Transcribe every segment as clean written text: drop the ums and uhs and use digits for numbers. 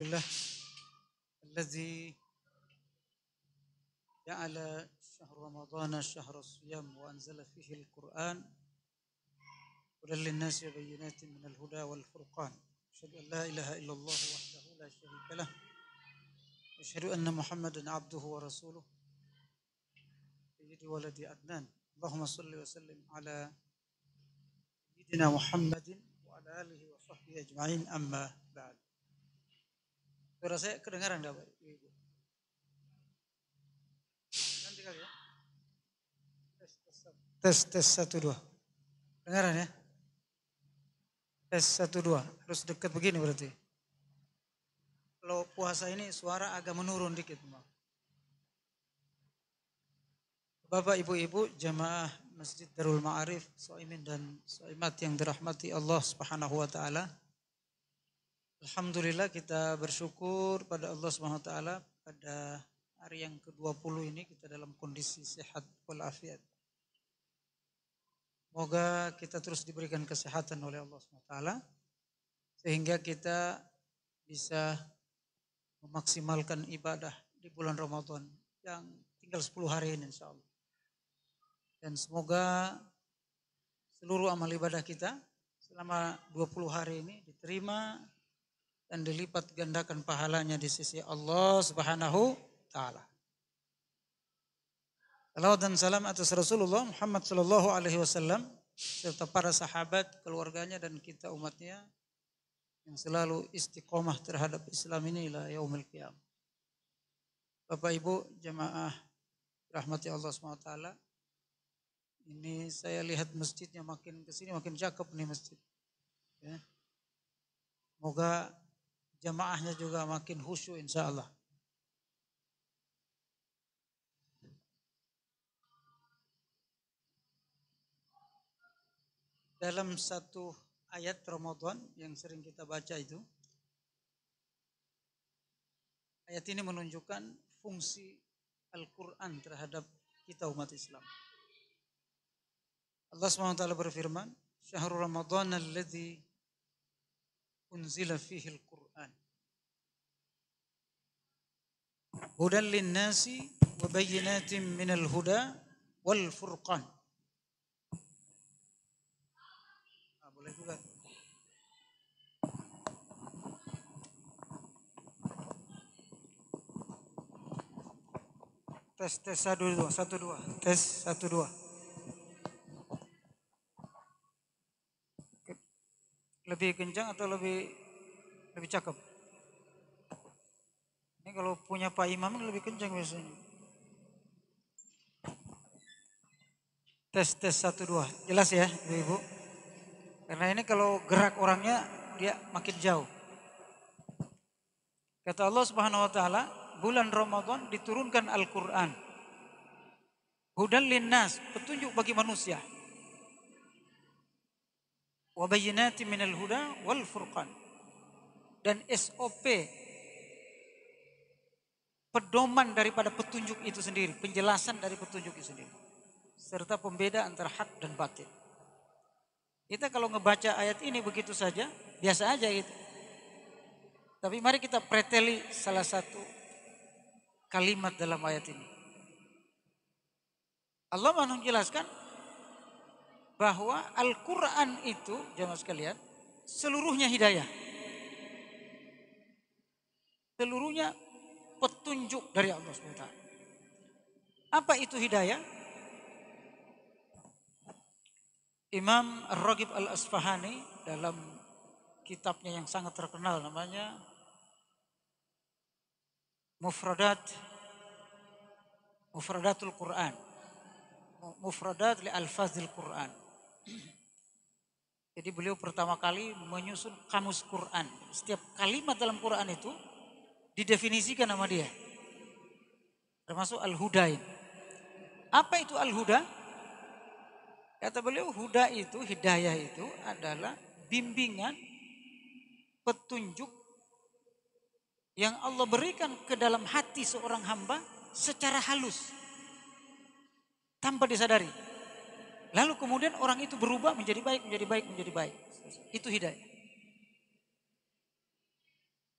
الله الذي جعل شهر رمضان شهر الصيام وأنزل فيه القرآن هدى للناس وبينات من الهدى والفرقان. أشهد أن لا إله إلا الله وحده لا شريك له أشهد أن محمدا عبده ورسوله سيد ولد عدنان. اللهم صل وسلم على سيدنا محمد وعلى آله وصحبه أجمعين. أما بعد. Suara saya kedengaran enggak, Pak? Ibu. Nanti kali ya. Tes 1 2. Kedengaran ya? Tes 1 2. Terus dekat begini berarti. Kalau puasa ini suara agak menurun dikit, Pak. Bapak, Ibu-ibu, jamaah Masjid Darul Ma'arif, shaimin dan shaimat yang dirahmati Allah Subhanahu wa taala. Alhamdulillah kita bersyukur pada Allah Subhanahu wa taala pada hari yang ke-20 ini kita dalam kondisi sehat walafiat. Semoga kita terus diberikan kesehatan oleh Allah Subhanahu wa taala sehingga kita bisa memaksimalkan ibadah di bulan Ramadan yang tinggal 10 hari ini insyaallah. Dan semoga seluruh amal ibadah kita selama 20 hari ini diterima dan dilipat gandakan pahalanya di sisi Allah Subhanahu taala. Salawat dan salam atas Rasulullah Muhammad sallallahu alaihi wasallam serta para sahabat, keluarganya dan kita umatnya yang selalu istiqomah terhadap Islam ini ila yaumil qiyamah. Bapak Ibu jamaah rahmati Allah Subhanahu wa taala. Ini saya lihat masjidnya makin kesini makin cakep nih masjid. Ya. Semoga jamaahnya juga makin khusyuk insya Allah. Dalam satu ayat Ramadan yang sering kita baca itu, ayat ini menunjukkan fungsi Al-Quran terhadap kita umat Islam. Allah SWT berfirman, Syahrul Ramadan alladzi unzila fihi al-Quran. Hudan lin-nasi wa bayyinatin minal huda wal furqan. Boleh juga. Tes 1 2 1 2. Tes 1 2. Lebih kencang atau lebih cakep? Ini kalau punya Pak Imam lebih kencang biasanya. Tes 1 2. Jelas ya, Ibu? Karena ini kalau gerak orangnya dia makin jauh. Kata Allah Subhanahu wa taala, bulan Ramadan diturunkan Al-Qur'an. Hudan linnas, petunjuk bagi manusia. Wa bayyinatin minal huda wal furqan. Dan SOP pedoman daripada petunjuk itu sendiri, penjelasan dari petunjuk itu sendiri. Serta pembeda antara hak dan batil. Kita kalau ngebaca ayat ini begitu saja, biasa aja gitu. Tapi mari kita preteli salah satu kalimat dalam ayat ini. Allah menjelaskan bahwa Al-Quran itu, jemaah sekalian, seluruhnya hidayah. Seluruhnya petunjuk dari Allah SWT. Apa itu hidayah? Imam Ar-Raghib Al-Asfahani dalam kitabnya yang sangat terkenal namanya Mufradatul Quran. Mufradat li alfazil Quran. Jadi beliau pertama kali menyusun kamus Quran. Setiap kalimat dalam Quran itu didefinisikan nama dia. Termasuk al-huda. Apa itu al-huda? Kata beliau, huda itu, hidayah itu adalah bimbingan, petunjuk yang Allah berikan ke dalam hati seorang hamba secara halus. Tanpa disadari. Lalu kemudian orang itu berubah menjadi baik, menjadi baik, menjadi baik. Itu hidayah.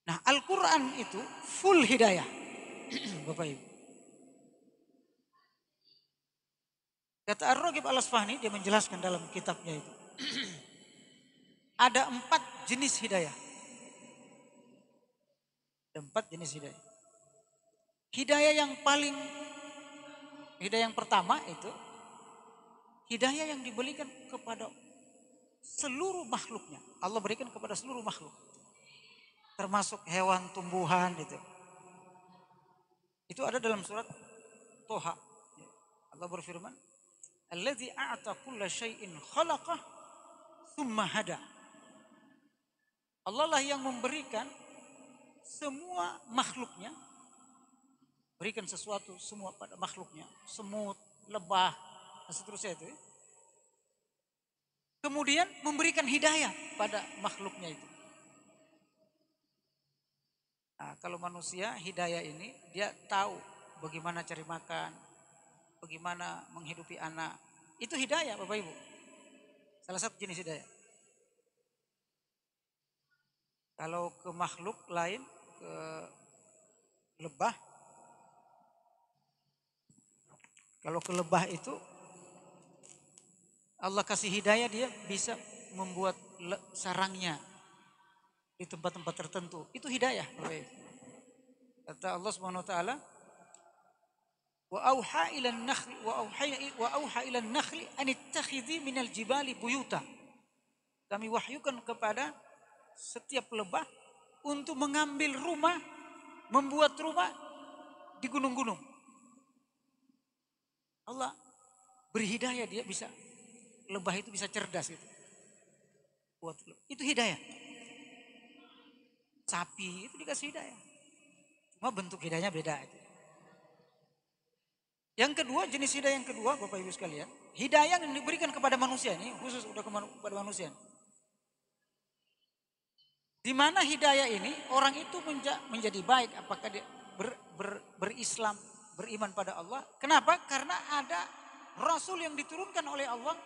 Nah, Al-Quran itu full hidayah. Bapak Ibu. Kata Ar-Raghib Al-Asfahani, dia menjelaskan dalam kitabnya itu. Ada 4 jenis hidayah. Ada 4 jenis hidayah. Hidayah yang pertama itu, hidayah yang diberikan kepada seluruh makhluknya. Allah berikan kepada seluruh makhluk. Termasuk hewan, tumbuhan itu. Itu ada dalam surat Toha. Allah berfirman, "Allazi a'ta kulla syai'in khalaqah tsumma hada." Allah lah yang memberikan semua makhluknya, berikan sesuatu semua pada makhluknya, semut, lebah, dan seterusnya itu. Kemudian memberikan hidayah pada makhluknya itu. Nah, kalau manusia hidayah ini dia tahu bagaimana cari makan, bagaimana menghidupi anak. Itu hidayah Bapak Ibu. Salah satu jenis hidayah. Kalau ke makhluk lain, ke lebah. Kalau ke lebah itu Allah kasih hidayah, dia bisa membuat sarangnya di tempat-tempat tertentu. Itu hidayah. Kata Allah Subhanahu wa taala, "Wa auha ila an-nakhli wa auha ila an-nakhli an ittakhidhi minal jibali buyuta." Kami wahyukan kepada setiap lebah untuk mengambil rumah, membuat rumah di gunung-gunung. Allah beri hidayah, dia bisa, lebah itu bisa cerdas gitu. Itu hidayah. Sapi itu dikasih hidayah. Cuma bentuk hidayahnya beda itu. Yang kedua, jenis hidayah yang kedua Bapak Ibu sekalian, hidayah yang diberikan kepada manusia ini, khusus udah kepada manusia. Di mana hidayah ini orang itu menjadi baik, apakah dia berislam, beriman pada Allah. Kenapa? Karena ada Rasul yang diturunkan oleh Allah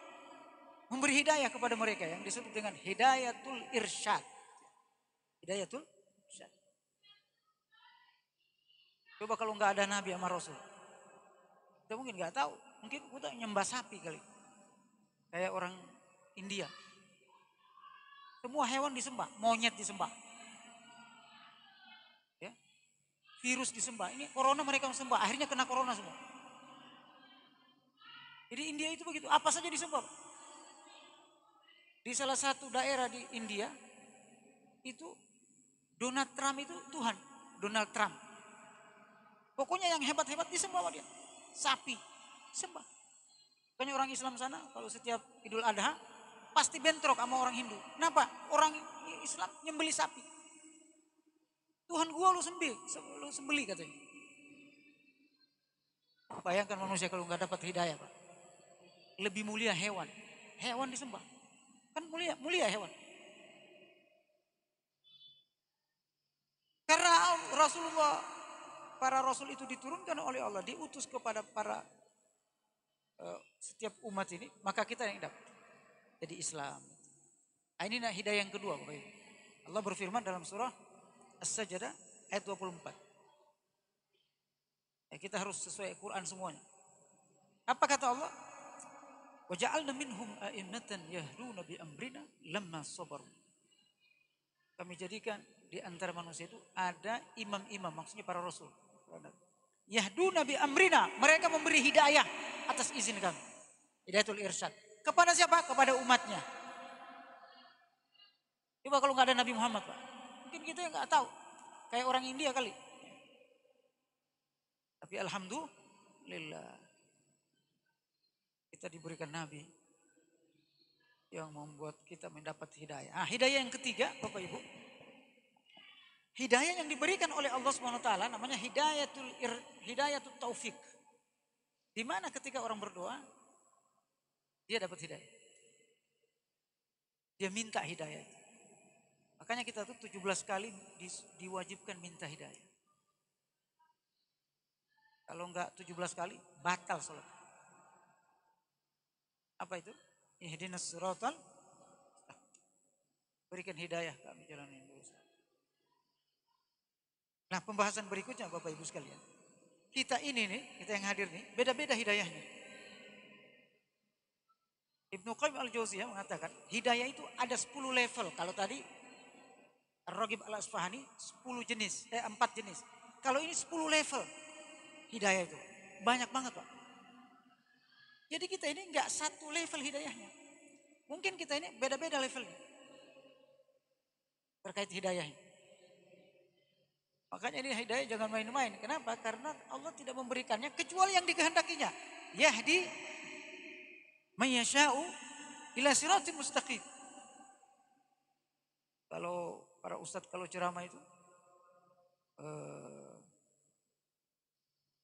memberi hidayah kepada mereka yang disebut dengan hidayatul irsyad. Hidayatul irsyad. Coba kalau nggak ada Nabi sama Rasul, kita mungkin nggak tahu, mungkin kita nyembah sapi kali, kayak orang India. Semua hewan disembah, monyet disembah, ya, virus disembah. Ini corona mereka sembah, akhirnya kena corona semua. Jadi India itu begitu, apa saja disembah. Di salah satu daerah di India itu Donald Trump itu Tuhan, Donald Trump. Pokoknya yang hebat-hebat disembah dia. Sapi, sembah. Makanya orang Islam sana kalau setiap Idul Adha pasti bentrok sama orang Hindu. Kenapa? Orang Islam nyembeli sapi. Tuhan gua lu sembeli katanya. Bayangkan manusia kalau nggak dapat hidayah, Pak. Lebih mulia hewan. Hewan disembah. Kan mulia hewan. Karena para rasul itu diturunkan oleh Allah, diutus kepada setiap umat ini, maka kita yang dapat jadi Islam. Nah, ini hidayah yang kedua Bapak Ibu. Allah berfirman dalam surah As-Sajdah ayat 24. Ya, kita harus sesuai Quran semuanya. Apa kata Allah? Wa ja'alna minhum a'immatan yahduna bi amrina lamma sabaru. Kami jadikan di antara manusia itu ada imam-imam, maksudnya para rasul. Yahduna bi amrina, mereka memberi hidayah atas izin kami. Hidayatul irsyad. Kepada siapa? Kepada umatnya. Coba kalau nggak ada Nabi Muhammad, Pak, mungkin kita yang nggak tahu, kayak orang India kali. Tapi alhamdulillah kita diberikan Nabi yang membuat kita mendapat hidayah. Nah, hidayah yang ketiga, Bapak Ibu, hidayah yang diberikan oleh Allah Subhanahu wa taala namanya hidayatul taufik. Di mana ketika orang berdoa dia dapat hidayah. Dia minta hidayah. Makanya kita tuh 17 kali diwajibkan minta hidayah. Kalau enggak 17 kali batal sholat. Apa itu? Ihdinas siratal, berikan hidayah kami jalan yang lurus. Nah, pembahasan berikutnya Bapak Ibu sekalian. Kita ini nih, kita yang hadir nih, beda-beda hidayahnya. Ibnu Qayyim al-Jauziyah mengatakan, hidayah itu ada 10 level. Kalau tadi Ar-Raghib al-Asfahani 10 jenis, 4 jenis. Kalau ini 10 level hidayah itu. Banyak banget, Pak. Jadi kita ini enggak satu level hidayahnya. Mungkin kita ini beda-beda levelnya terkait hidayahnya. Makanya ini hidayah jangan main-main. Kenapa? Karena Allah tidak memberikannya kecuali yang dikehendakinya. Yahdi mayyasha'u ila siratim mustaqim. Kalau para ustadz kalau ceramah itu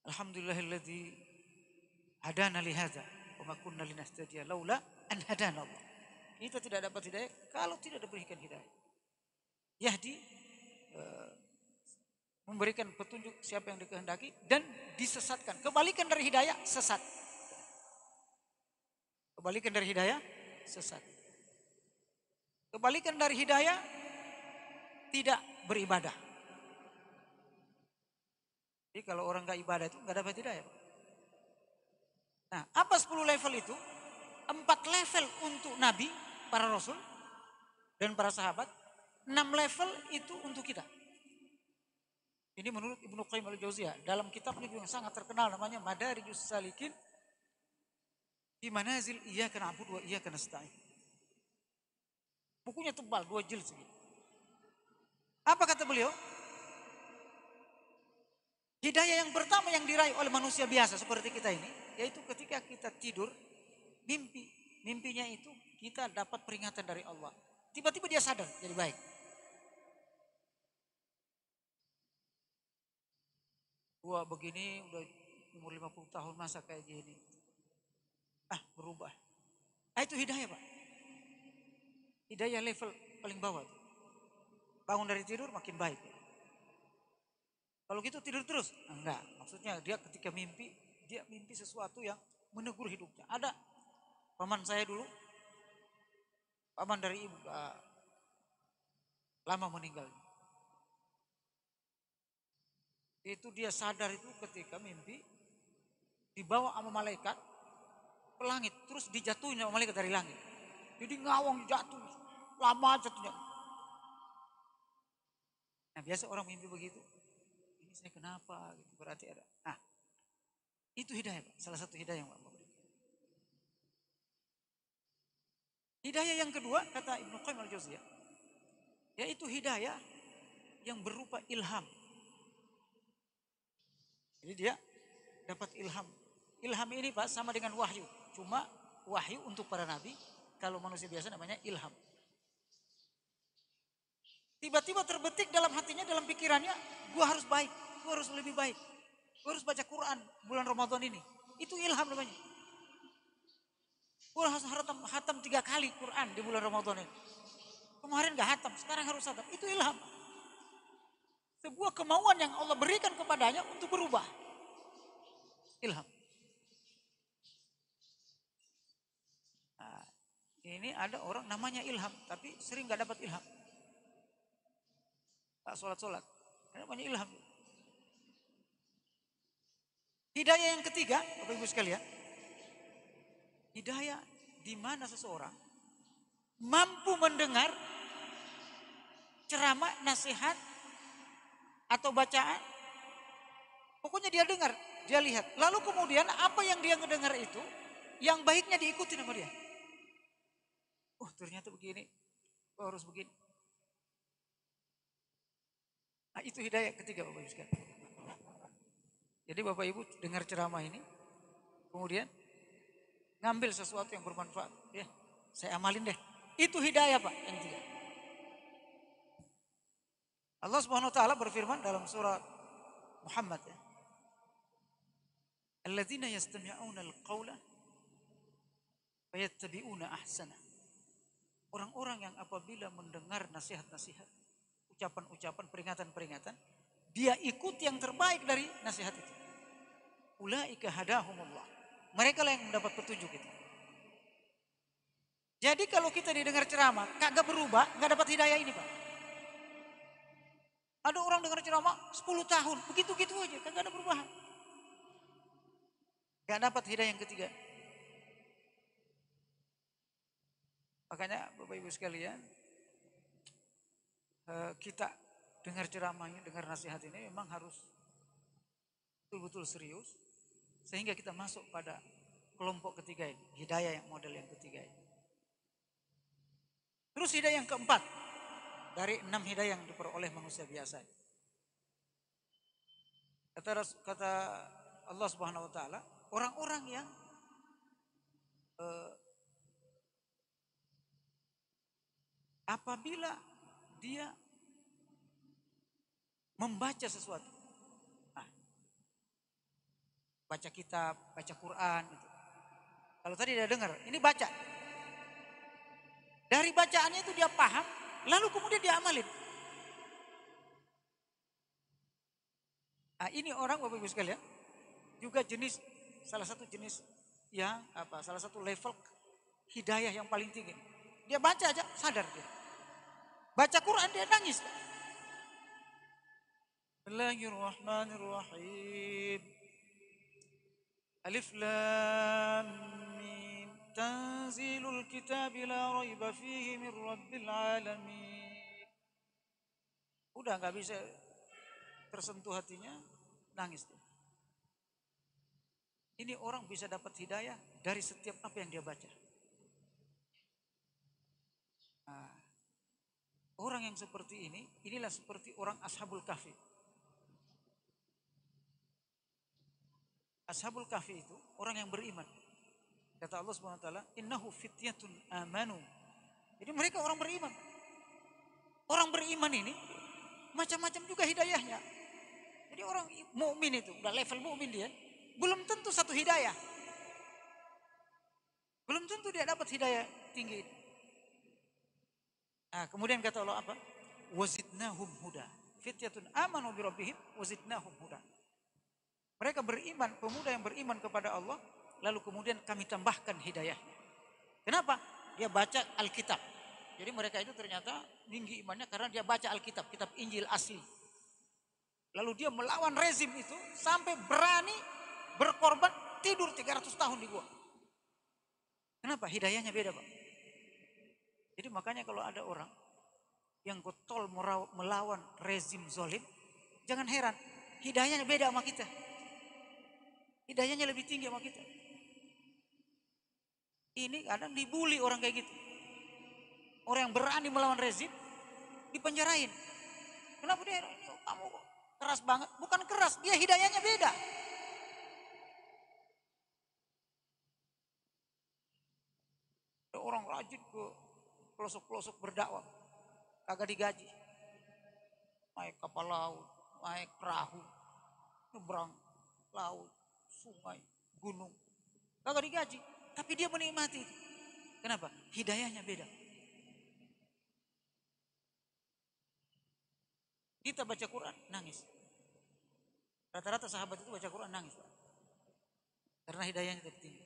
alhamdulillahilladzi hadana li hadza wa ma kunna linahtadiya laula an hadana Allah. Kita tidak dapat hidayah kalau tidak diberikan hidayah. Yahdi memberikan petunjuk siapa yang dikehendaki dan disesatkan. Kebalikan dari hidayah sesat. Kebalikan dari hidayah sesat. Kebalikan dari hidayah tidak beribadah. Jadi kalau orang gak ibadah itu gak dapat hidayah. Nah, apa 10 level itu? 4 level untuk Nabi, para Rasul, dan para sahabat. 6 level itu untuk kita. Ini menurut Ibnu Qayyim al-Jauziyah. Dalam kitabnya yang sangat terkenal namanya Madarijus Salikin fi Manazil Iyyaka Na'budu wa Iyyaka Nasta'in. Bukunya tebal, 2 jilid segini. Apa kata beliau? Hidayah yang pertama yang diraih oleh manusia biasa seperti kita ini, yaitu ketika kita tidur, mimpi. Mimpinya itu kita dapat peringatan dari Allah. Tiba-tiba dia sadar, jadi baik. Gua begini udah umur 50 tahun masa kayak gini. Berubah. Itu hidayah, Pak. Hidayah level paling bawah. Bangun dari tidur makin baik. Kalau gitu tidur terus? Enggak. Maksudnya dia ketika mimpi, dia mimpi sesuatu yang menegur hidupnya. Ada paman saya dulu, paman dari ibu, lama meninggal. Itu dia sadar itu ketika mimpi, dibawa sama malaikat ke langit, terus dijatuhin sama malaikat dari langit. Jadi ngawang jatuh, lama jatuhnya. Nah biasa orang mimpi begitu, ini saya kenapa? Gitu, berarti ada. Nah itu hidayah, Pak. Salah satu hidayah yang Allah berikan. Hidayah yang kedua kata Ibnu Qayyim al-Jauziyah, yaitu hidayah yang berupa ilham. Jadi dia dapat ilham. Ilham ini Pak sama dengan wahyu. Cuma wahyu untuk para nabi, kalau manusia biasa namanya ilham. Tiba-tiba terbetik dalam hatinya, dalam pikirannya, gua harus baik, gua harus lebih baik. Gua harus baca Quran bulan Ramadan ini. Itu ilham namanya. Gua harus hatam 3 kali Quran di bulan Ramadan ini. Kemarin gak hatam, sekarang harus hatam. Itu ilham. Sebuah kemauan yang Allah berikan kepadanya untuk berubah. Ilham. Nah, ini ada orang namanya ilham, tapi sering gak dapat ilham. Tak sholat-sholat. Namanya ilham. Hidayah yang ketiga, Bapak Ibu sekalian. Hidayah di mana seseorang mampu mendengar ceramah, nasihat, atau bacaan. Pokoknya dia dengar, dia lihat. Lalu kemudian apa yang dia mendengar itu, yang baiknya diikuti sama dia. Oh ternyata begini, oh, harus begini. Nah itu hidayah ketiga Bapak Ibu sekalian. Jadi Bapak Ibu dengar ceramah ini, kemudian ngambil sesuatu yang bermanfaat. Ya, saya amalin deh. Itu hidayah Pak yang ketiga. Allah Subhanahu wa taala berfirman dalam surat Muhammad ya. Alladzina yastami'una al-qawla fayattabi'una ahsana. Orang-orang yang apabila mendengar nasihat-nasihat, ucapan-ucapan, peringatan-peringatan, dia ikut yang terbaik dari nasihat itu. Ulaika hadahumullah. Mereka lah yang mendapat petunjuk itu. Jadi kalau kita didengar ceramah, kagak berubah, gak dapat hidayah ini Pak. Ada orang dengar ceramah 10 tahun, begitu-gitu aja, kagak ada perubahan. Gak dapat hidayah yang ketiga. Makanya Bapak Ibu sekalian, kita dengar ceramahnya, dengar nasihat ini memang harus betul-betul serius. Sehingga kita masuk pada kelompok ketiga ini, hidayah yang model yang ketiga ini. Terus hidayah yang keempat, dari 6 hidayah yang diperoleh manusia biasa. Kata Allah Subhanahu wa taala, orang-orang yang apabila dia membaca sesuatu, baca kitab, baca Quran gitu. Kalau tadi dia dengar, ini baca. Dari bacaannya itu dia paham, lalu kemudian dia amalin. Nah, ini orang Bapak Ibu sekalian, juga salah satu jenis yang salah satu level hidayah yang paling tinggi. Dia baca aja sadar dia. Baca Quran dia nangis. Bismillahirrahmanirrahim. Alif Lam Mim. Tanzilul kitab la raiba fihi min rabbil alamin. Udah nggak bisa tersentuh hatinya, nangis dia. Ini orang bisa dapat hidayah dari setiap apa yang dia baca. Nah, orang yang seperti ini, inilah seperti orang Ashabul Kahfi. Ashabul Kahfi itu orang yang beriman. Kata Allah Subhanahu wa taala, "Innahu fityatun amanu." Jadi mereka orang beriman. Orang beriman ini macam-macam juga hidayahnya. Jadi orang mukmin itu, udah level mukmin dia, belum tentu satu hidayah. Belum tentu dia dapat hidayah tinggi. Nah, kemudian kata Allah apa? Wazidnahum huda. Fityatun amanu bi rabbihim wazidnahum huda. Mereka beriman, pemuda yang beriman kepada Allah, lalu kemudian kami tambahkan hidayahnya. Kenapa? Dia baca Alkitab. Jadi mereka itu ternyata tinggi imannya karena dia baca Alkitab, kitab Injil asli. Lalu dia melawan rezim itu sampai berani berkorban tidur 300 tahun di gua. Kenapa? Hidayahnya beda, Pak. Jadi makanya kalau ada orang yang getol melawan rezim zolim, jangan heran, hidayahnya beda sama kita. Hidayahnya lebih tinggi sama kita. Ini kadang dibully orang kayak gitu. Orang yang berani melawan rezim dipenjarain. Kenapa dia? Kamu keras banget. Bukan keras, dia hidayahnya beda. Ada orang rajin ke pelosok-pelosok berdakwah. Kagak digaji. Naik kapal laut, naik perahu, nyebrang laut, sungai, gunung. Kagak digaji. Tapi dia menikmati. Kenapa? Hidayahnya beda. Kita baca Quran, nangis. Rata-rata sahabat itu baca Quran, nangis. Pak. Karena hidayahnya lebih tinggi.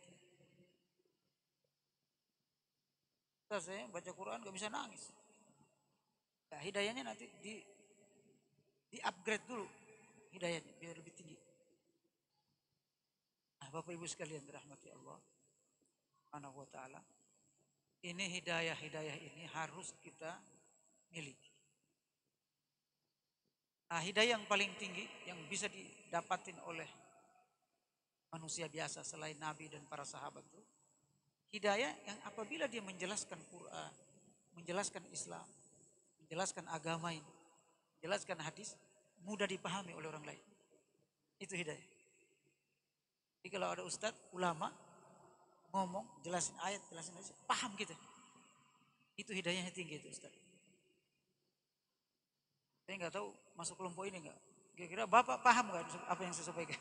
Saya baca Quran gak bisa nangis. Nah, hidayahnya nanti di upgrade dulu. Hidayahnya biar lebih tinggi. Nah, Bapak Ibu sekalian dirahmati Allah Subhanahu wa taala. Ini hidayah ini harus kita miliki. Nah, hidayah yang paling tinggi yang bisa didapatin oleh manusia biasa selain Nabi dan para sahabat itu, hidayah yang apabila dia menjelaskan Quran, menjelaskan Islam, menjelaskan agama ini, menjelaskan hadis, mudah dipahami oleh orang lain. Itu hidayah. Jadi kalau ada ustadz, ulama, ngomong, jelasin ayat, paham kita. Itu hidayahnya tinggi itu ustadz. Saya nggak tahu masuk kelompok ini nggak. Kira-kira Bapak paham nggak apa yang saya sampaikan?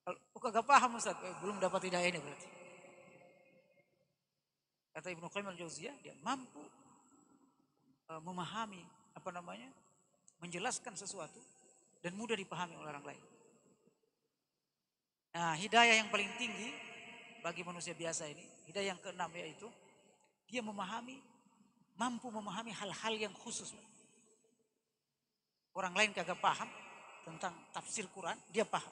Kalau nggak paham Ustaz, belum dapat hidayah ini berarti. Kata Ibnu Qayyim al-Jauziyah, dia mampu memahami menjelaskan sesuatu dan mudah dipahami oleh orang lain. Nah, hidayah yang paling tinggi bagi manusia biasa ini, hidayah yang keenam yaitu dia mampu memahami hal-hal yang khusus. Orang lain kagak paham tentang tafsir Quran, dia paham.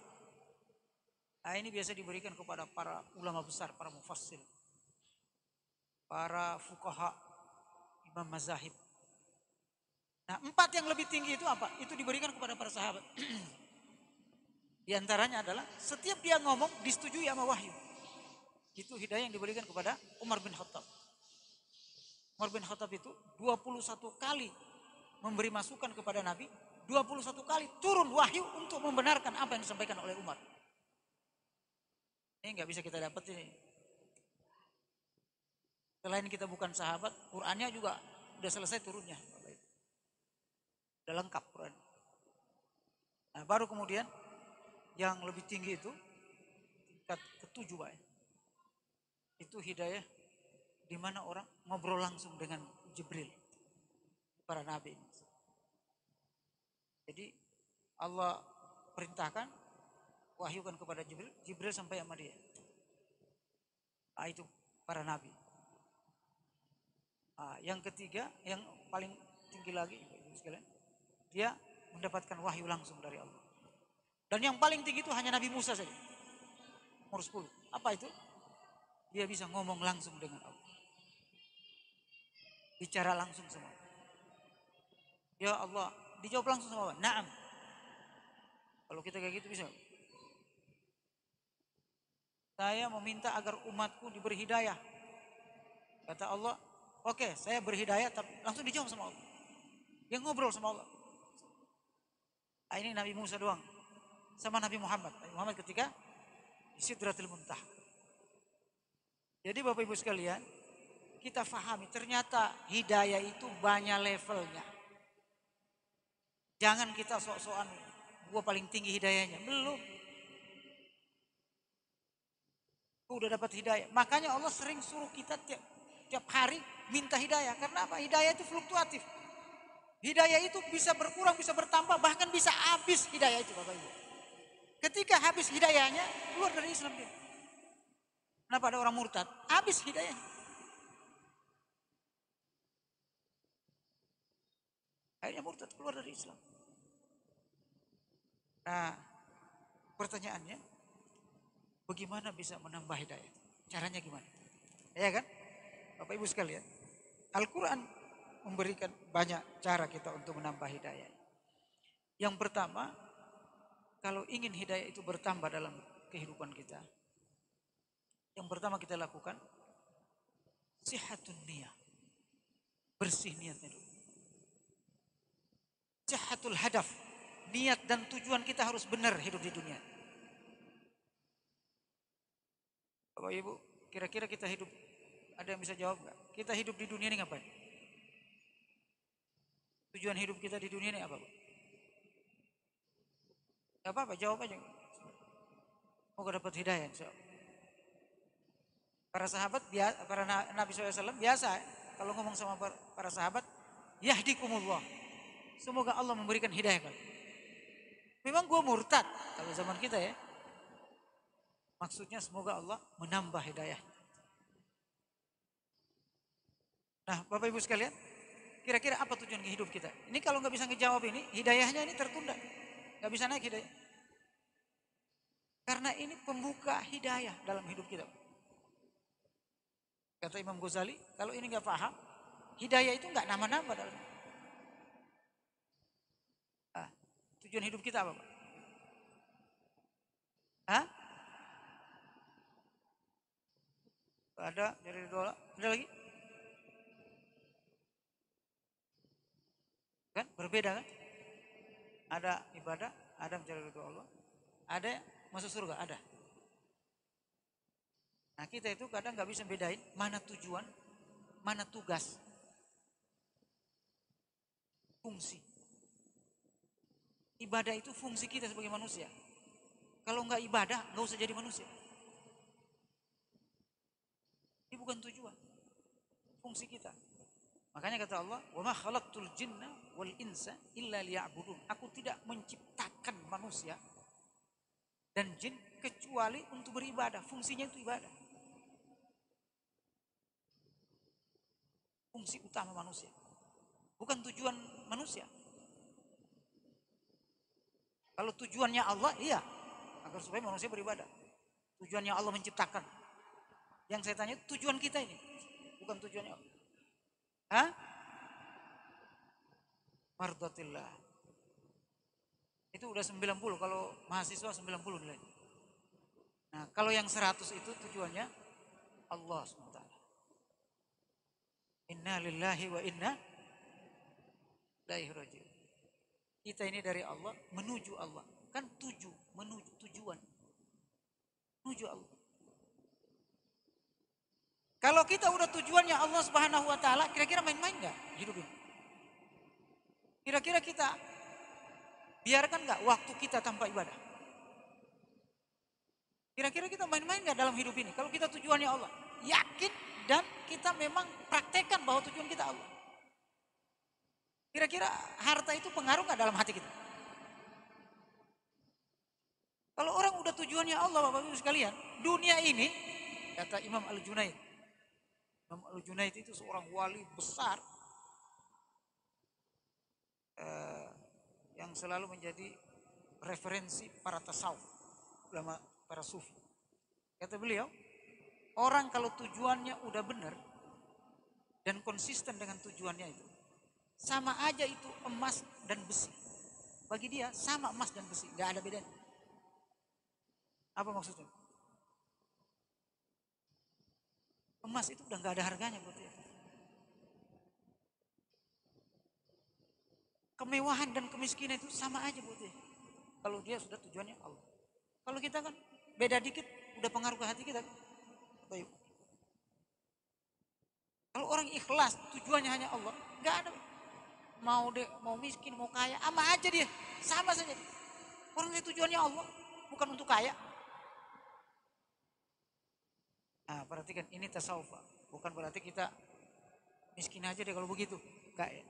Nah, ini biasa diberikan kepada para ulama besar, para mufassir, para fuqaha, imam mazahib. Nah, 4 yang lebih tinggi itu apa? Itu diberikan kepada para sahabat. Di antaranya adalah setiap dia ngomong disetujui sama wahyu. Itu hidayah yang diberikan kepada Umar bin Khattab. Umar bin Khattab itu 21 kali memberi masukan kepada Nabi, 21 kali turun wahyu untuk membenarkan apa yang disampaikan oleh Umar. Ini nggak bisa kita dapat ini. Selain kita bukan sahabat, Qur'annya juga udah selesai turunnya. Udah lengkap Quran. Nah, baru kemudian yang lebih tinggi itu tingkat ketujuh, Pak. Itu hidayah di mana orang ngobrol langsung dengan Jibril, para nabi. Jadi Allah perintahkan wahyukan kepada Jibril, Jibril sampai sama dia. Nah, itu para nabi. Nah, yang ketiga, yang paling tinggi lagi, dia mendapatkan wahyu langsung dari Allah. Dan yang paling tinggi itu hanya Nabi Musa saja. Umur 10. Apa itu? Dia bisa ngomong langsung dengan Allah. Bicara langsung sama Allah. Ya Allah, dijawab langsung sama Allah. Naam. Kalau kita kayak gitu bisa. Saya meminta agar umatku diberi hidayah. Kata Allah, oke, saya berhidayah, tapi langsung dijawab sama Allah. Dia ngobrol sama Allah. Nah, ini Nabi Musa doang. Sama Nabi Muhammad. Nabi Muhammad ketika di Sidratul Muntaha. Jadi Bapak Ibu sekalian, kita fahami ternyata hidayah itu banyak levelnya. Jangan kita sok-sokan, gua paling tinggi hidayahnya. Belum. Gua udah dapat hidayah. Makanya Allah sering suruh kita tiap hari minta hidayah. Karena apa? Hidayah itu fluktuatif. Hidayah itu bisa berkurang, bisa bertambah, bahkan bisa habis hidayah itu Bapak Ibu. Ketika habis hidayahnya, keluar dari Islam dia. Kenapa ada orang murtad? Habis hidayahnya. Akhirnya murtad, keluar dari Islam. Nah, pertanyaannya, bagaimana bisa menambah hidayah? Caranya gimana? Ya kan? Bapak Ibu sekalian, Al-Quran memberikan banyak cara kita untuk menambah hidayah. Yang pertama, kalau ingin hidayah itu bertambah dalam kehidupan kita, yang pertama kita lakukan sihatun niyah, bersih niatnya dulu. Sihatul hadaf, niat dan tujuan kita harus benar hidup di dunia. Bapak Ibu, kira-kira kita hidup, ada yang bisa jawab nggak? Kita hidup di dunia ini ngapain? Tujuan hidup kita di dunia ini apa, Pak? Gak apa-apa, jawab aja. Moga dapat hidayah, insya Allah. Para sahabat, para Nabi SAW biasa kalau ngomong sama para sahabat, yahdikumullah. Semoga Allah memberikan hidayah. Memang gue murtad kalau zaman kita ya. Maksudnya semoga Allah menambah hidayah. Nah, Bapak Ibu sekalian, kira-kira apa tujuan hidup kita? Ini kalau nggak bisa ngejawab ini, hidayahnya ini tertunda, nggak bisa naik hidayah. Karena ini pembuka hidayah dalam hidup kita. Kata Imam Ghazali, kalau ini nggak paham, hidayah itu nggak nama-nama dalam. Ah, tujuan hidup kita apa, Pak? Hah? Ada dari doa, ada lagi? Kan berbeda kan? Ada ibadah, ada mencari ridho Allah, ada masuk surga, ada. Nah kita itu kadang nggak bisa bedain mana tujuan, mana tugas, fungsi. Ibadah itu fungsi kita sebagai manusia. Kalau nggak ibadah, nggak usah jadi manusia. Ini bukan tujuan, fungsi kita. Makanya kata Allah, "Wa ma khalaqtul jinna wal insa illa liya'budun." Aku tidak menciptakan manusia dan jin kecuali untuk beribadah. Fungsinya itu ibadah. Fungsi utama manusia. Bukan tujuan manusia. Kalau tujuannya Allah, iya, agar supaya manusia beribadah. Tujuannya Allah menciptakan. Yang saya tanya tujuan kita ini, bukan tujuannya Allah. Hah? Mardatillah. Itu udah 90, kalau mahasiswa 90 nilai. Nah, kalau yang 100 itu tujuannya Allah SWT. Inna lillahi wa inna ilaihi raji'un. Kita ini dari Allah menuju Allah. Kan menuju tujuan. Menuju Allah. Kalau kita udah tujuannya Allah Subhanahu wa taala, kira-kira main-main enggak hidup ini? Kira-kira kita biarkan enggak waktu kita tanpa ibadah? Kira-kira kita main-main enggak dalam hidup ini? Kalau kita tujuannya Allah, yakin dan kita memang praktekkan bahwa tujuan kita Allah. Kira-kira harta itu pengaruh enggak dalam hati kita? Kalau orang udah tujuannya Allah, Bapak Ibu sekalian, dunia ini, kata Imam Al-Junaid. Imam Al-Junaid itu seorang wali besar yang selalu menjadi referensi para tasawuf, ulama para sufi. Kata beliau, orang kalau tujuannya udah benar dan konsisten dengan tujuannya itu, sama aja itu emas dan besi. Bagi dia sama emas dan besi, nggak ada bedanya. Apa maksudnya? Emas itu udah nggak ada harganya buat dia. Kemewahan dan kemiskinan itu sama aja buat dia. Kalau dia sudah tujuannya Allah. Kalau kita kan beda dikit udah pengaruh ke hati kita. Baik. Kalau orang ikhlas tujuannya hanya Allah, nggak ada. Mau miskin, mau kaya, sama aja dia, sama saja. Orang yang tujuannya Allah, bukan untuk kaya. Nah, perhatikan ini tasawuf, bukan berarti kita miskin aja deh kalau begitu, enggak ya.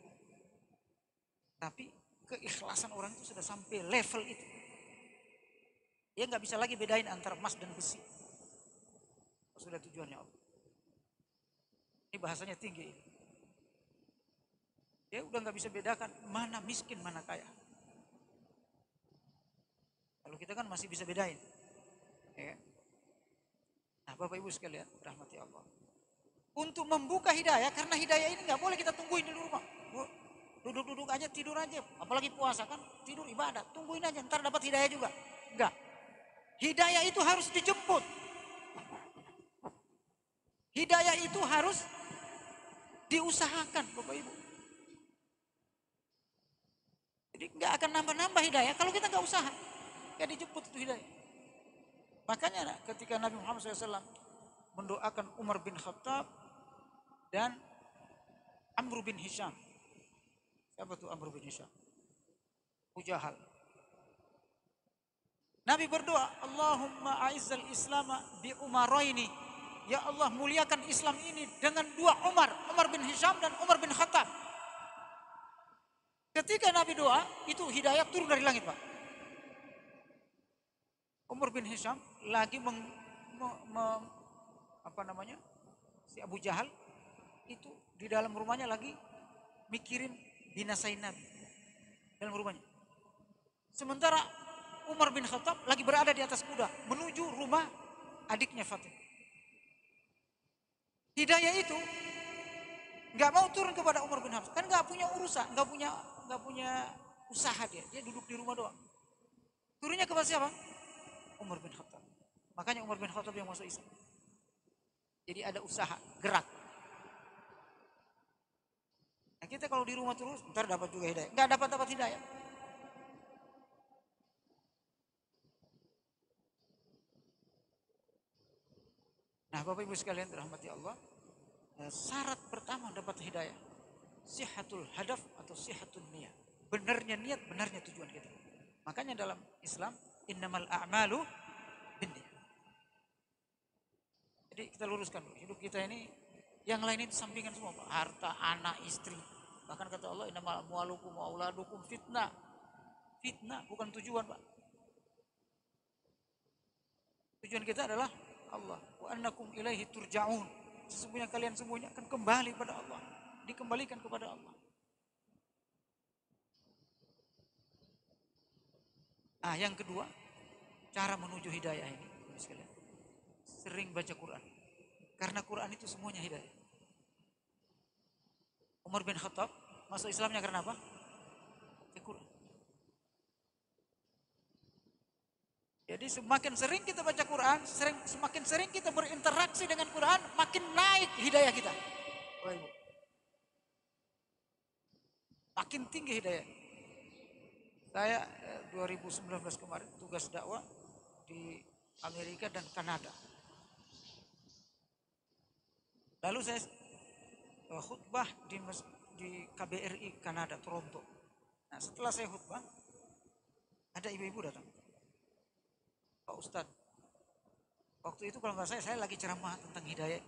Tapi keikhlasan orang itu sudah sampai level itu. Dia nggak bisa lagi bedain antara emas dan besi. Sudah tujuannya Allah. Ini bahasanya tinggi. Dia udah nggak bisa bedakan mana miskin, mana kaya. Kalau kita kan masih bisa bedain. Ya. Nah, Bapak Ibu sekalian, rahmati Allah. Untuk membuka hidayah, karena hidayah ini nggak boleh kita tungguin di rumah. Duduk-duduk aja, tidur aja. Apalagi puasa kan, tidur ibadah. Tungguin aja, ntar dapat hidayah juga. Enggak. Hidayah itu harus dijemput. Hidayah itu harus diusahakan, Bapak Ibu. Jadi nggak akan nambah-nambah hidayah kalau kita nggak usaha. Nggak dijemput itu hidayah. Makanya ketika Nabi Muhammad SAW mendoakan Umar bin Khattab dan Amr bin Hisham. Siapa tuh Amr bin Hisham? Abu Jahal. Nabi berdoa, Allahumma a'izzal islama bi umaraini. Ya Allah, muliakan Islam ini dengan dua Umar, Umar bin Hisham dan Umar bin Khattab. Ketika Nabi doa, itu hidayah turun dari langit, Pak. Umar bin Hisham lagi si Abu Jahal itu di dalam rumahnya lagi mikirin binasain Nabi dalam rumahnya. Sementara Umar bin Khattab lagi berada di atas kuda menuju rumah adiknya Fatimah. Hidayah itu nggak mau turun kepada Umar bin Khattab, kan nggak punya urusan, nggak punya usaha dia duduk di rumah doang. Turunnya kepada siapa? Umar bin Khattab. Makanya Umar bin Khattab yang masuk Islam. Jadi ada usaha, gerak. Nah, kita kalau di rumah terus, ntar dapat juga hidayah. Nggak dapat hidayah. Nah, Bapak Ibu sekalian dirahmati Allah, syarat pertama dapat hidayah, sihatul hadaf atau sihatul niat. Benarnya niat, benarnya tujuan kita. Makanya dalam Islam, innamal a'malu binniyat. Jadi kita luruskan dulu. Hidup kita ini, yang lain itu sampingan semua, Pak. Harta, anak, istri. Bahkan kata Allah, innamal amwalukum wa auladukum fitnah. Fitnah bukan tujuan, Pak. Tujuan kita adalah Allah. Wa annakum ilaihi turja'un. Sesungguhnya kalian semuanya akan kembali pada Allah. Dikembalikan kepada Allah. Yang kedua, cara menuju hidayah ini, sering baca Quran. Karena Quran itu semuanya hidayah. Umar bin Khattab masuk Islamnya karena apa? Quran. Jadi semakin sering kita baca Quran, semakin sering kita berinteraksi dengan Quran, makin naik hidayah kita. Makin tinggi hidayah. Saya 2019 kemarin tugas dakwah di Amerika dan Kanada. Lalu saya khutbah di KBRI Kanada, Toronto. Nah, setelah saya khutbah, ada ibu-ibu datang. Pak Ustadz, waktu itu kalau nggak saya lagi ceramah tentang hidayah.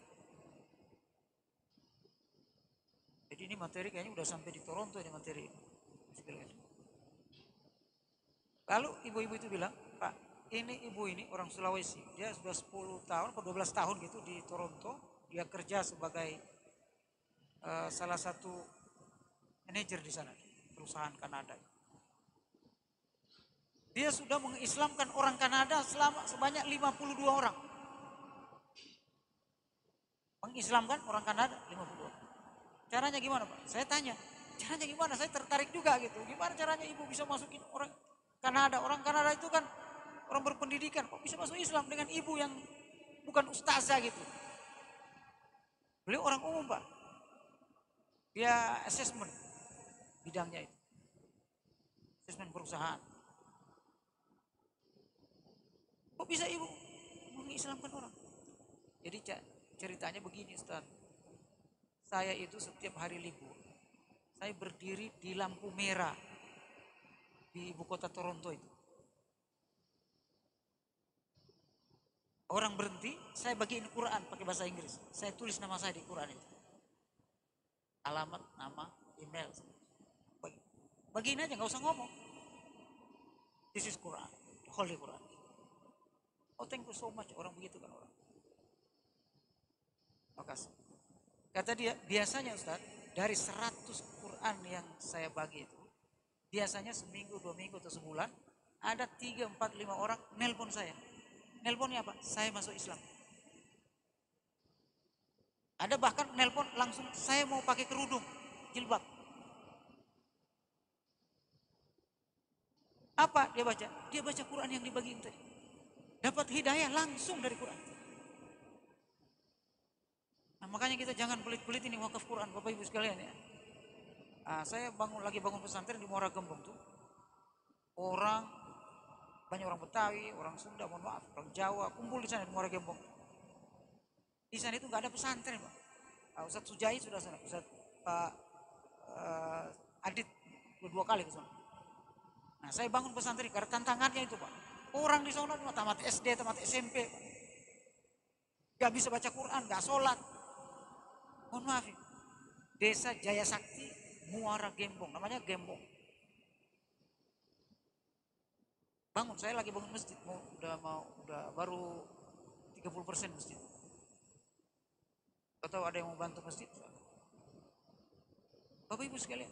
Jadi ini materi kayaknya udah sampai di Toronto ini materi. Lalu ibu-ibu itu bilang, Pak, ibu ini orang Sulawesi. Dia sudah 10 tahun atau 12 tahun gitu di Toronto. Dia kerja sebagai salah satu manajer di sana, perusahaan Kanada. Dia sudah mengislamkan orang Kanada sebanyak 52 orang. Mengislamkan orang Kanada 52. Caranya gimana, Pak? Saya tanya, caranya gimana? Saya tertarik juga gitu. Gimana caranya ibu bisa masukin orang Kanada? Orang Kanada itu kan orang berpendidikan, kok bisa masuk Islam dengan ibu yang bukan ustazah gitu. Beliau orang umum, Pak. Dia assessment bidangnya itu. Assessment perusahaan. Kok bisa ibu mengislamkan orang? Jadi ceritanya begini, Ustaz. Saya itu setiap hari libur, saya berdiri di lampu merah di ibu kota Toronto itu. Orang berhenti, saya bagiin Quran pakai bahasa Inggris. Saya tulis nama saya di Quran itu. Alamat, nama, email. Bagiin aja, nggak usah ngomong. This is Quran, Holy Quran. Oh, thank you so much. Orang begitu kan orang. Makasih. Kata dia, biasanya Ustaz, dari 100 Quran yang saya bagi itu, biasanya seminggu, 2 minggu, atau sebulan, ada 3, 4, 5 orang nelpon saya. Nelponnya apa? Saya masuk Islam. Ada bahkan nelpon langsung, saya mau pakai kerudung, jilbab. Apa dia baca? Dia baca Quran yang dibagiin tadi. Dapat hidayah langsung dari Quran. Nah, makanya kita jangan pelit-pelit ini wakaf Quran, Bapak Ibu sekalian ya. Saya lagi bangun pesantren di Muara Gembong tuh. Banyak orang Betawi, orang Sunda, mohon maaf, orang Jawa, kumpul di sana di Muara Gembong. Di sana itu nggak ada pesantren, Pak. Ustadz Sujai sudah sana, Ustadz Pak Adit 2 kali ke sana. Nah, saya bangun pesantren karena tantangannya itu, Pak. Orang di sana tamat SD, tamat SMP, Pak. Gak bisa baca Quran, gak sholat. Mohon maaf, Desa Jaya Sakti, Muara Gembong, namanya Gembong. Bangun, saya lagi bangun masjid, udah baru 30% masjid. Atau ada yang mau bantu masjid? Bapak Ibu sekalian,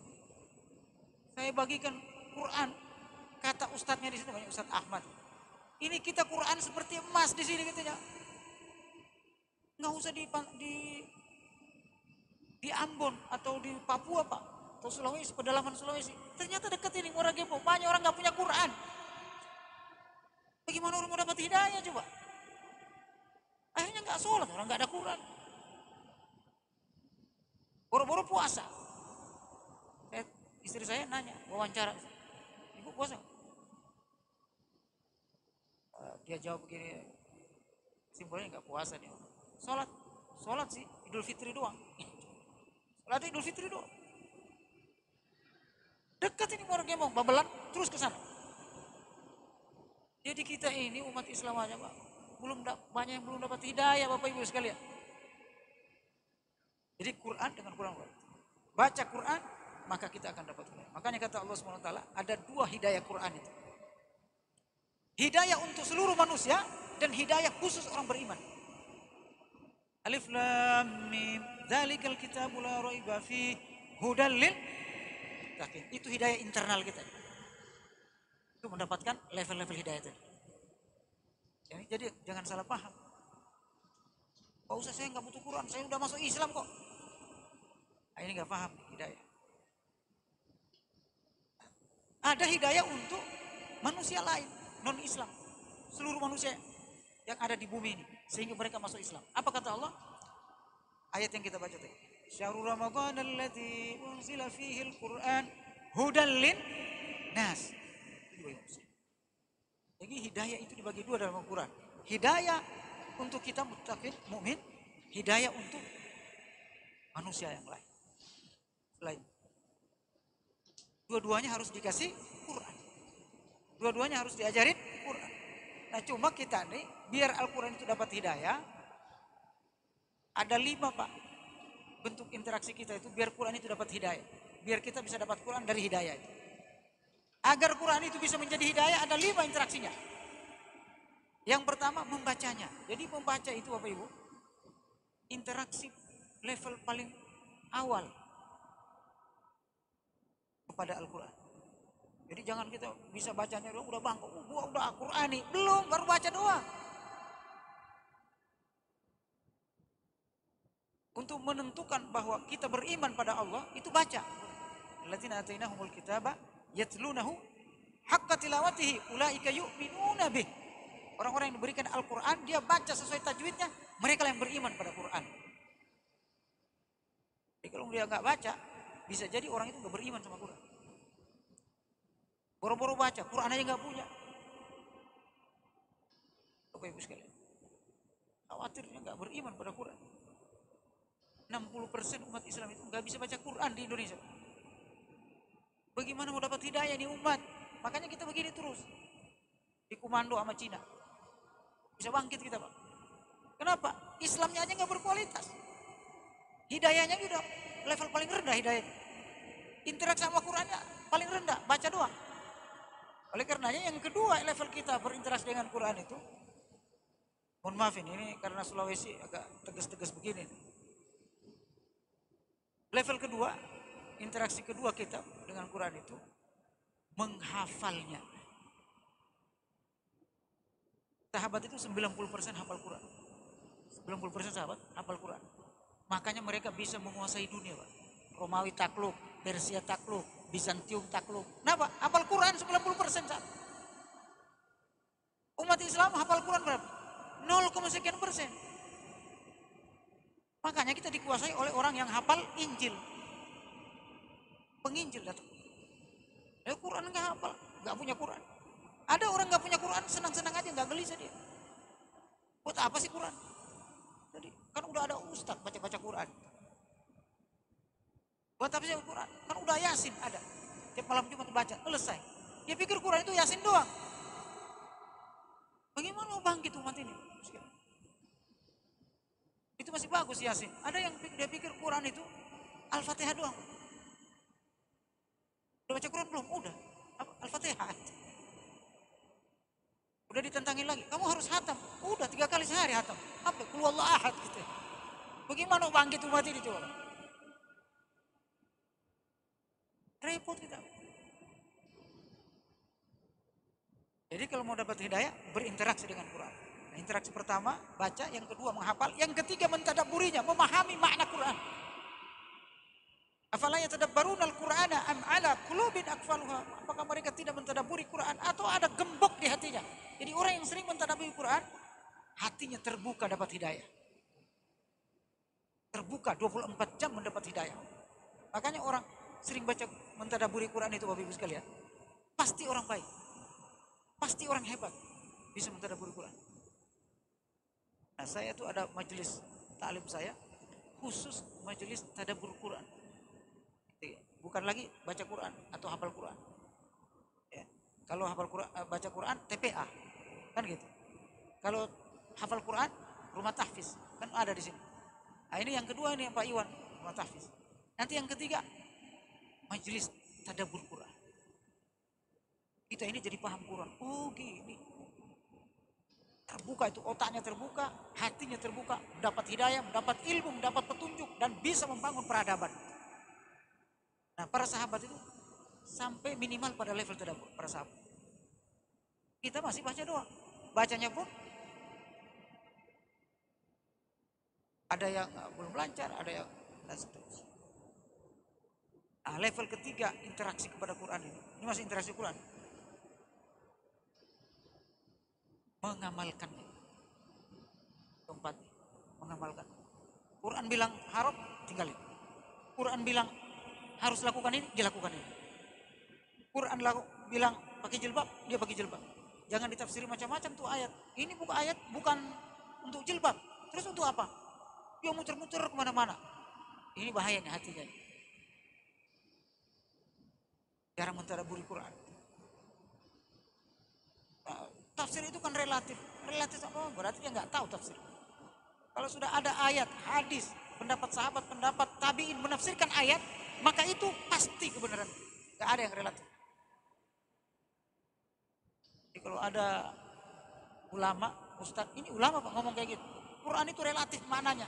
saya bagikan Quran. Kata ustadznya di sini, banyak Ustadz Ahmad. Ini kita Quran seperti emas di sini katanya. Nggak usah di Ambon atau di Papua, Pak, atau Sulawesi, pedalaman Sulawesi. Ternyata dekat ini Muara Gembong, banyak orang nggak punya Quran. Bagaimana orang mau dapat hidayah coba? Akhirnya nggak sholat, orang nggak ada Quran. Boro-boro puasa. Istri saya nanya, wawancara, ibu puasa? Dia jawab begini, simpelnya nggak puasa nih. Sholat sih, Idul Fitri doang. Sholat Idul Fitri doang. Dekat ini Muara Gembong, Babelan, terus ke sana. Jadi kita ini umat Islam aja, Pak, banyak yang belum dapat hidayah, Bapak Ibu sekalian. Jadi Quran dengan Quran. Baca Quran, maka kita akan dapat hidayah. Makanya kata Allah SWT, ada 2 hidayah Quran itu. Hidayah untuk seluruh manusia dan hidayah khusus orang beriman. Alif Lam Mim, dzalikal kitabu la raiba fihi hudal lil muttaqin. Itu hidayah internal kita. untuk mendapatkan level-level hidayah tadi. Jadi jangan salah paham. Pak Ustaz, saya nggak butuh Quran, saya udah masuk Islam kok. Nah, ini nggak paham hidayah. Ada hidayah untuk manusia lain, non Islam, seluruh manusia yang ada di bumi ini, sehingga mereka masuk Islam. Apa kata Allah? Ayat yang kita baca tadi. Syahrul Ramadan alladzi unzila fihi al-Qur'an hudan lin nas. Jadi hidayah itu dibagi dua dalam Al-Quran. Hidayah untuk kita muttaqin, mukmin, hidayah untuk manusia yang lain. Selain dua-duanya harus dikasih Quran. Dua-duanya harus diajarin Quran. Nah, cuma kita nih biar Al-Quran itu dapat hidayah, ada 5 Pak bentuk interaksi kita itu biar Quran itu dapat hidayah. Biar kita bisa dapat Quran dari hidayah itu. Agar Quran itu bisa menjadi hidayah ada 5 interaksinya. Yang pertama membacanya. Jadi membaca itu Bapak Ibu, interaksi level paling awal kepada Al-Quran. Jadi jangan kita bisa bacanya udah bangkok, udah Qurani, belum, baru baca doang. Untuk menentukan bahwa kita beriman pada Allah, itu baca. Alladzina atainahumul kitaba yatlunahu haqqa tilawatihi ulaika yu'minuna bih. Orang-orang yang diberikan Al-Quran, dia baca sesuai tajwidnya, mereka yang beriman pada Quran. Jadi kalau dia nggak baca, bisa jadi orang itu nggak beriman sama Quran. Boro-boro baca, Quran aja nggak punya. Bapak Ibu sekalian, khawatirnya nggak beriman pada Quran. 60% umat Islam itu nggak bisa baca Quran di Indonesia. Bagaimana mau dapat hidayah nih umat? Makanya kita begini terus. Dikomando sama Cina. Bisa bangkit kita Pak. Kenapa? Islamnya aja nggak berkualitas. Hidayahnya udah level paling rendah hidayahnya. Interaksi sama Qurannya paling rendah, baca doang. Oleh karenanya yang kedua level kita berinteraksi dengan Quran itu, mohon maaf ini karena Sulawesi agak tegas-tegas begini. Level kedua, interaksi kedua kita dengan Quran itu menghafalnya. Sahabat itu 90% hafal Quran. 90% sahabat hafal Quran. Makanya mereka bisa menguasai dunia, Pak. Romawi takluk, Persia takluk, Bizantium takluk. Kenapa? Hafal Quran 90% sahabat. Umat Islam hafal Quran berapa? 0, sekian persen. Makanya kita dikuasai oleh orang yang hafal Injil. Penginjil datang. Quran nggak hafal, nggak punya Quran. Ada orang nggak punya Quran, senang-senang aja, nggak gelisah dia. Buat apa sih Quran? Jadi kan udah ada ustadz baca-baca Quran. Buat apa sih Quran? Kan udah Yasin ada. Tiap malam Jumat baca, selesai. Dia pikir Quran itu Yasin doang. Bagaimana mau bangkit umat ini? Itu masih bagus Yasin. Ada yang dia pikir Quran itu Al-Fatihah doang. Udah baca Quran belum? Udah. Al-Fatihah. Udah ditentangin lagi, kamu harus hatam. Udah 3 kali sehari hatam. Apa? Qul huwallahu ahad gitu. Bagaimana bangkit umat ini coba? Repot kita. Jadi kalau mau dapat hidayah, berinteraksi dengan Quran. Nah, interaksi pertama, baca. Yang kedua, menghafal. Yang ketiga, mentadabburinya, memahami makna Quran. Afala yatadabbaruna al-Qur'ana am ala qulubin aqfaluha? Apakah mereka tidak mentadabburi Quran atau ada gembok di hatinya? Jadi orang yang sering mentadabburi Quran, hatinya terbuka dapat hidayah. Terbuka 24 jam mendapat hidayah. Makanya orang sering baca mentadabburi Quran itu Bapak Ibu sekalian, pasti orang baik. Pasti orang hebat bisa mentadabburi Quran. Nah, saya tuh ada majelis taklim saya khusus majelis tadabbur Quran. Bukan lagi baca Quran atau hafal Quran. Ya. Kalau hafal Quran, baca Quran TPA, kan gitu. Kalau hafal Quran rumah tahfiz, kan ada di sini. Nah, ini yang kedua ini Pak Iwan, rumah tahfiz. Nanti yang ketiga majelis tadabbur Quran. Kita ini jadi paham Quran. Oh gini. Terbuka itu, otaknya terbuka, hatinya terbuka, mendapat hidayah, mendapat ilmu, mendapat petunjuk dan bisa membangun peradaban. Nah, para sahabat itu sampai minimal pada level tadabbur para sahabat. Kita masih baca doang. Bacanya pun ada yang belum lancar, ada yang dan seterusnya. Nah, level ketiga interaksi kepada Quran ini. Ini masih interaksi Quran. Mengamalkannya. Keempat, mengamalkan. Quran bilang haram, tinggalin. Quran bilang harus lakukan ini, dilakukan ini. Quran bilang pakai jilbab, dia pakai jilbab. Jangan ditafsiri macam-macam tuh ayat. Ini bukan ayat, bukan untuk jilbab. Terus untuk apa? Dia muter-muter kemana-mana. Ini bahaya nih hatinya. Jarang mentadaburi Quran. Nah, tafsir itu kan relatif. Relatif apa? Berarti dia nggak tahu tafsir. Kalau sudah ada ayat, hadis, pendapat sahabat, pendapat tabiin menafsirkan ayat, maka itu pasti kebenaran. Gak ada yang relatif. Jadi kalau ada ulama, ustadz, ini ulama Pak ngomong kayak gitu. Quran itu relatif mananya.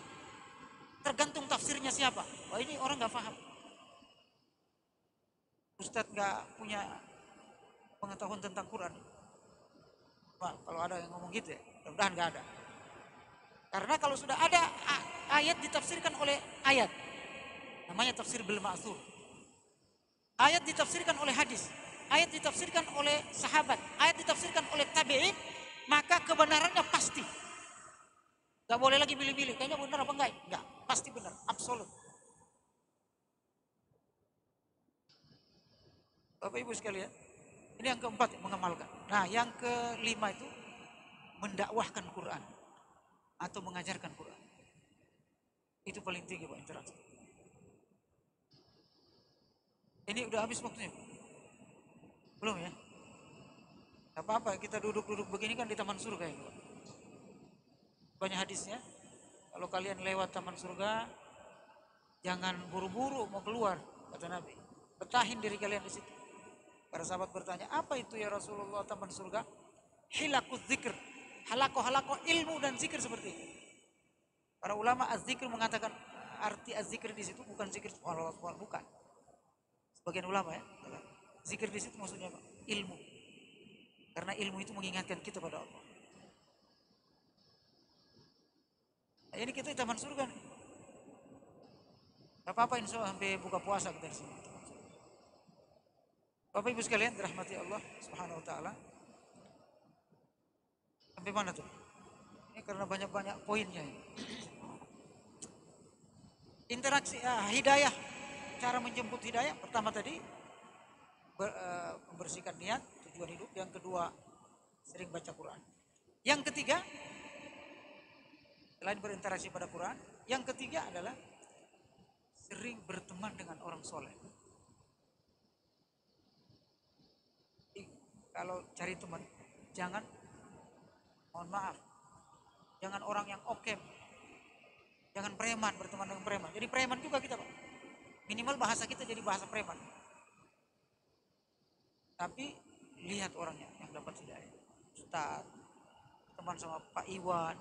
Tergantung tafsirnya siapa. Wah ini orang gak paham. Ustadz gak punya pengetahuan tentang Quran. Wah, kalau ada yang ngomong gitu ya, mudah-mudahan gak ada. Karena kalau sudah ada ayat ditafsirkan oleh ayat, namanya tafsir bil ma'thur. Ayat ditafsirkan oleh hadis, ayat ditafsirkan oleh sahabat, ayat ditafsirkan oleh tabi'in, maka kebenarannya pasti. Gak boleh lagi milih-milih, kayaknya benar apa enggak? Enggak, pasti benar, absolut. Bapak Ibu sekalian, ini yang keempat, mengamalkan. Nah, yang kelima itu mendakwahkan Quran atau mengajarkan Quran. Itu paling tinggi Pak interaksi. Ini udah habis waktunya. Belum ya? Gak apa-apa, kita duduk-duduk begini kan di taman surga ya Pak. Banyak hadisnya. Kalau kalian lewat taman surga, jangan buru-buru mau keluar, kata Nabi. Betahin diri kalian di situ. Para sahabat bertanya, apa itu ya Rasulullah taman surga? Hilakut zikr. Halako-halako ilmu dan zikir seperti itu. Para ulama az-zikr mengatakan arti az-zikr di situ bukan zikir Allah, bukan. Sebagian ulama ya, zikir di situ maksudnya apa? Ilmu. Karena ilmu itu mengingatkan kita pada Allah. Nah, ini kita di taman surga nih. Gak apa-apa insya Allah sampai buka puasa kita di sini. Bapak Ibu sekalian dirahmati Allah Subhanahu wa taala. Sampai mana tuh? Ini karena banyak-banyak poinnya ini. Interaksi hidayah, cara menjemput hidayah pertama tadi membersihkan niat, tujuan hidup. Yang kedua sering baca Quran. Yang ketiga selain berinteraksi pada Quran, yang ketiga adalah sering berteman dengan orang soleh. Kalau cari teman, jangan, mohon maaf, jangan orang yang okem, jangan preman, berteman dengan preman. Jadi preman juga kita Pak. Minimal bahasa kita jadi bahasa preman. Tapi lihat orangnya yang dapat hidayah. Ustaz, teman sama Pak Iwan,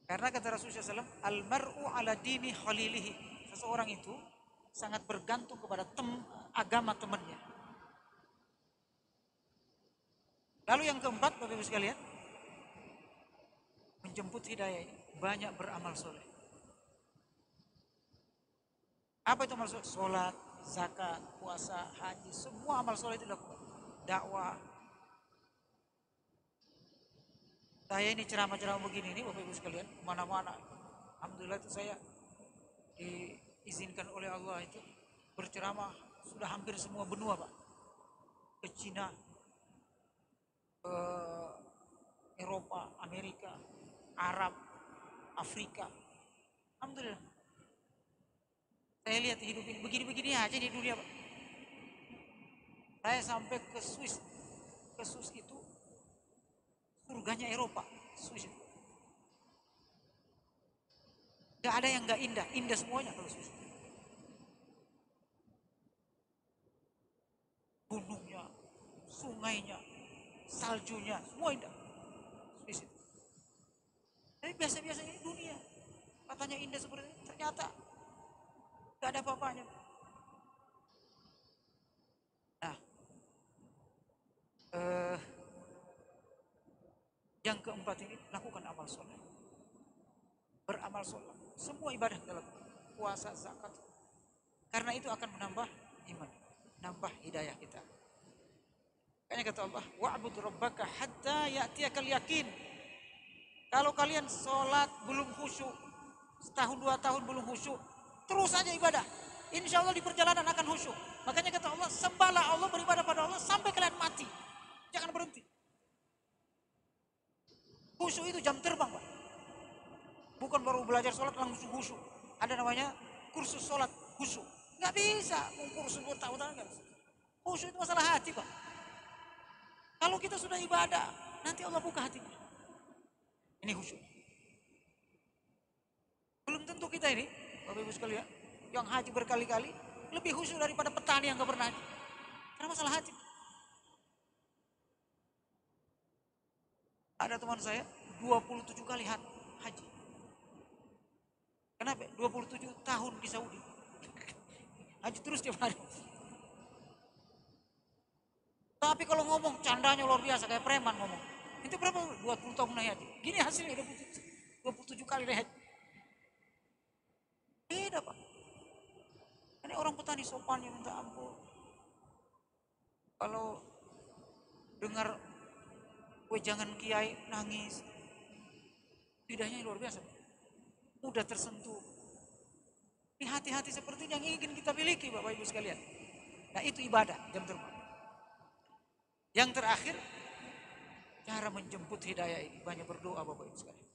karena kata Rasulullah SAW, almar'u ala dini khalilihi. Seseorang itu sangat bergantung kepada agama temannya. Lalu yang keempat, Bapak Ibu sekalian, menjemput hidayah ini banyak beramal soleh. Apa itu amal soleh? Sholat, zakat, puasa, haji, semua amal soleh itu dilakukan. Dakwah. Saya ini ceramah-ceramah begini nih Bapak Ibu sekalian, mana-mana. Alhamdulillah itu saya diizinkan oleh Allah itu berceramah sudah hampir semua benua Pak. Ke Cina, ke Eropa, Amerika, Arab, Afrika. Alhamdulillah. Saya lihat hidup ini begini-begini aja di dunia Pak. Saya sampai ke Swiss. Ke Swiss itu surganya Eropa. Swiss itu. Gak ada yang gak indah. Indah semuanya kalau Swiss. Gunungnya, sungainya, saljunya, semua indah. Swiss itu. Tapi biasa-biasa ini dunia. Katanya indah seperti ini, ternyata gak ada apa-apanya. Yang keempat ini, lakukan amal soleh. Beramal soleh. Semua ibadah dalam puasa, zakat. Karena itu akan menambah iman. Nambah hidayah kita. Makanya kata Allah, wa'bud rabbaka hatta ya'tiyakal yakin. Kalau kalian sholat belum khusyuk, setahun 2 tahun belum khusyuk, terus saja ibadah. Insya Allah di perjalanan akan khusyuk. Makanya kata Allah, sembahlah Allah, beribadah pada Allah sampai kalian mati. Jangan berhenti. Khusyuk itu jam terbang, Pak. Bukan baru belajar sholat langsung khusyuk. Ada namanya kursus sholat khusyuk. Nggak bisa, kursus bertahun-tahun nggak bisa. Khusyuk itu masalah hati, Pak. Kalau kita sudah ibadah, nanti Allah buka hati. Ini khusyuk. Belum tentu kita ini, Bapak Ibu sekalian, yang haji berkali-kali, lebih khusyuk daripada petani yang nggak pernah haji. Karena masalah hati. Ada teman saya 27 kali haji. Kenapa? 27 tahun di Saudi. Haji terus tiap hari. Tapi kalau ngomong candanya luar biasa kayak preman ngomong. Itu berapa? 20 tahun naik haji. Gini hasilnya 27 kali naik haji. Beda, Pak. Ini orang petani sopannya minta ampun. Kalau dengar wejangan kiai nangis. Tidaknya luar biasa. Mudah tersentuh. Ini hati-hati seperti yang ingin kita miliki, Bapak Ibu sekalian. Nah, itu ibadah jam terbang. Yang terakhir, cara menjemput hidayah ini banyak berdoa, Bapak Ibu sekalian.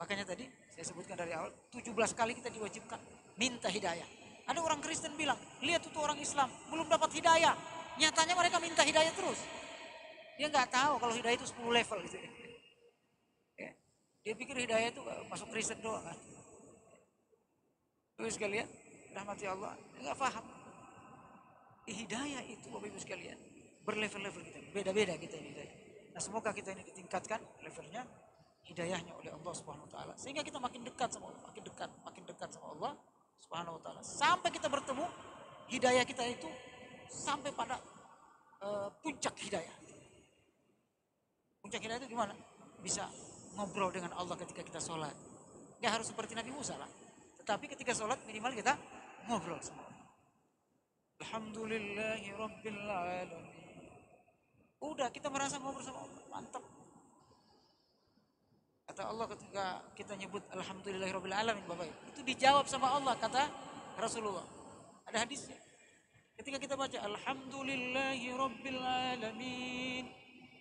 Makanya tadi saya sebutkan dari awal, 17 kali kita diwajibkan minta hidayah. Ada orang Kristen bilang, lihat itu orang Islam belum dapat hidayah. Nyatanya mereka minta hidayah terus. Dia nggak tahu kalau hidayah itu 10 level gitu ya. Dia pikir hidayah itu masuk Kristen doang kan. Bapak sekalian, rahmati Allah, nggak paham. Hidayah itu Bapak Ibu sekalian berlevel-level kita, beda-beda kita ini hidayah. Nah, semoga kita ini ditingkatkan levelnya hidayahnya oleh Allah Subhanahu wa taala sehingga kita makin dekat sama Allah, makin dekat sama Allah Subhanahu wa taala sampai kita bertemu hidayah kita itu sampai pada puncak hidayah. Puncak hidayah itu gimana? Bisa ngobrol dengan Allah ketika kita sholat. Nggak harus seperti Nabi Musa lah. Tetapi ketika sholat minimal kita ngobrol sama Allah. Alhamdulillahi Rabbil Alamin. Udah kita merasa ngobrol sama Allah. Mantap. Kata Allah ketika kita nyebut Alhamdulillahi Rabbil Alamin, Bapak Ibu, itu dijawab sama Allah, kata Rasulullah. Ada hadisnya. Ketika kita baca Alhamdulillahi Rabbil Alamin,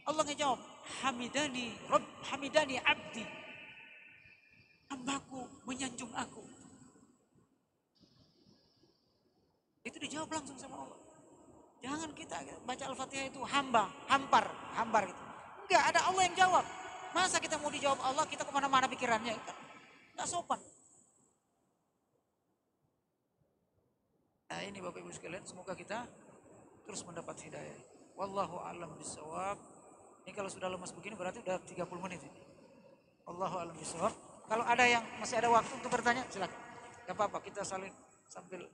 Allah ngejawab, Hamidani abdi. Hambaku menyanjung aku. Itu dijawab langsung sama Allah. Jangan kita baca Al-Fatihah itu hampar gitu. Enggak, ada Allah yang jawab. Masa kita mau dijawab Allah, kita kemana-mana pikirannya. Kan nggak sopan. Nah ini Bapak Ibu sekalian, semoga kita terus mendapat hidayah. Wallahu a'lam bishawab. Ini kalau sudah lemas begini berarti udah 30 menit ini. Wallahu a'lam bishawab. Kalau ada yang masih ada waktu untuk bertanya, silakan. Gak apa-apa, kita saling sambil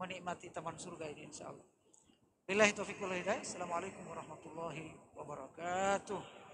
menikmati taman surga ini insyaallah. Billahi taufiq wal hidayah. Assalamualaikum warahmatullahi wabarakatuh.